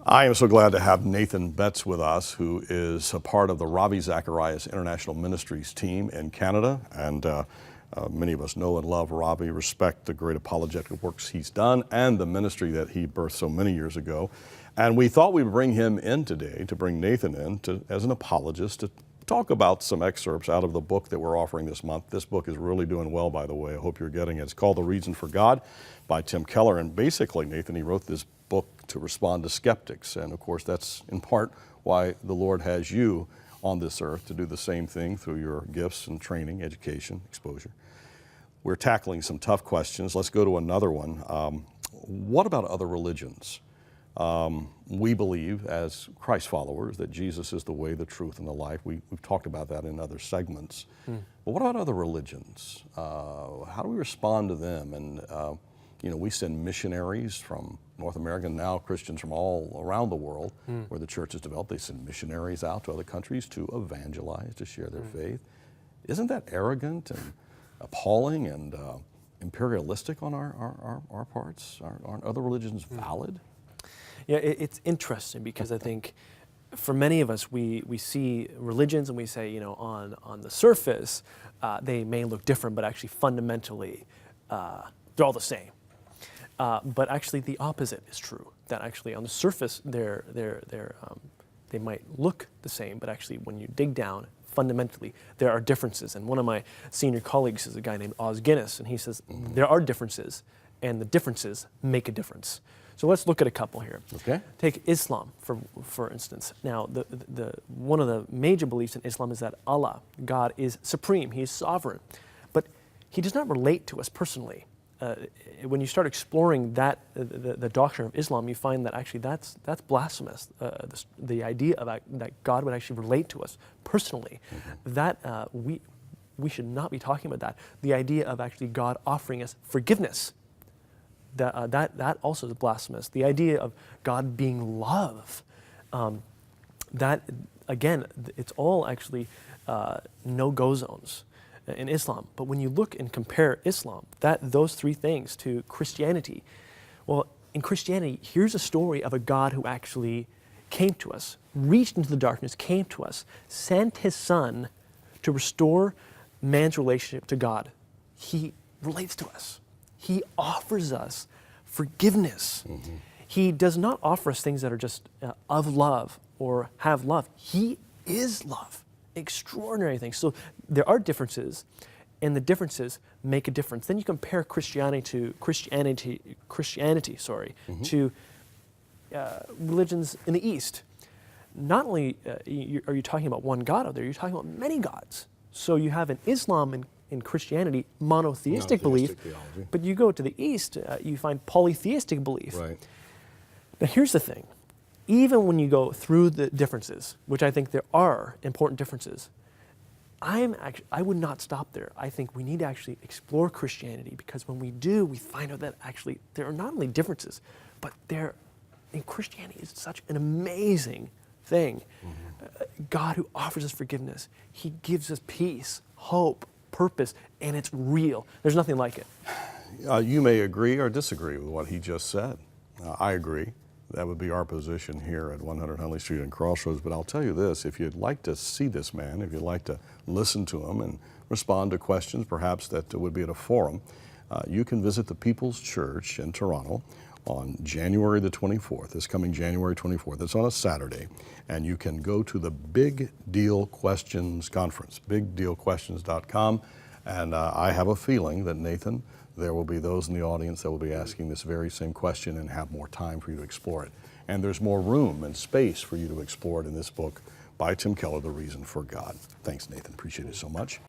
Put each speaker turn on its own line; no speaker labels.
I am so glad to have Nathan Betts with us, who is a part of the Ravi Zacharias International Ministries team in Canada. And many of us know and love Ravi, respect the great apologetic works he's done and the ministry that he birthed so many years ago. And we thought we'd bring him in today, to bring Nathan in as an apologist, to talk about some excerpts out of the book that we're offering this month. This book is really doing well, by the way. I hope you're getting it. It's called The Reason for God by Tim Keller. And basically, Nathan, he wrote this book to respond to skeptics. And of course, that's in part why the Lord has you on this earth, to do the same thing through your gifts and training, education, exposure. We're tackling some tough questions. Let's go to another one. What about other religions? We believe, as Christ followers, that Jesus is the way, the truth, and the life. We've talked about that in other segments. But what about other religions? How do we respond to them? And we send missionaries from North America, and now Christians from all around the world where the church is developed. They send missionaries out to other countries to evangelize, to share their faith. Isn't that arrogant and appalling and imperialistic on our parts? Aren't other religions valid?
Yeah, it's interesting because I think for many of us, we see religions and we say, on the surface, they may look different, but actually fundamentally, they're all the same. But actually the opposite is true, that actually on the surface, they might look the same, but actually when you dig down, fundamentally, there are differences. And one of my senior colleagues is a guy named Os Guinness, and he says, there are differences, and the differences make a difference. So let's look at a couple here.
Okay.
Take Islam, for instance. Now, one of the major beliefs in Islam is that Allah, God, is supreme. He is sovereign. But he does not relate to us personally. When you start exploring that, the doctrine of Islam, you find that actually that's blasphemous. The idea of that God would actually relate to us personally, that we should not be talking about that. The idea of actually God offering us forgiveness, that also is blasphemous. The idea of God being love, that again, it's all actually no-go zones in Islam. But when you look and compare Islam, those three things to Christianity, well, in Christianity, here's a story of a God who actually came to us, reached into the darkness, came to us, sent his son to restore man's relationship to God. He relates to us. He offers us forgiveness. He does not offer us things that are just of love or have love. He is love. Extraordinary things. So there are differences, and the differences make a difference. Then you compare Christianity to religions in the East. Not only are you talking about one God out there, you're talking about many gods. So you have in Islam and in Christianity monotheistic belief, theology. But you go to the East, you find polytheistic belief.
Right.
Now here's the thing. Even when you go through the differences, which I think there are important differences, I would not stop there. I think we need to actually explore Christianity, because when we do, we find out that actually there are not only differences, but in Christianity is such an amazing thing. God who offers us forgiveness, he gives us peace, hope, purpose, and it's real. There's nothing like it.
You may agree or disagree with what he just said. I agree. That would be our position here at 100 Huntley Street and Crossroads. But I'll tell you this, if you'd like to see this man, if you'd like to listen to him and respond to questions perhaps that would be at a forum, you can visit the People's Church in Toronto on January the 24th, this coming January 24th. It's on a Saturday. And you can go to the Big Deal Questions Conference, bigdealquestions.com. And I have a feeling that, Nathan, there will be those in the audience that will be asking this very same question and have more time for you to explore it. And there's more room and space for you to explore it in this book by Tim Keller, The Reason for God. Thanks, Nathan. Appreciate it so much.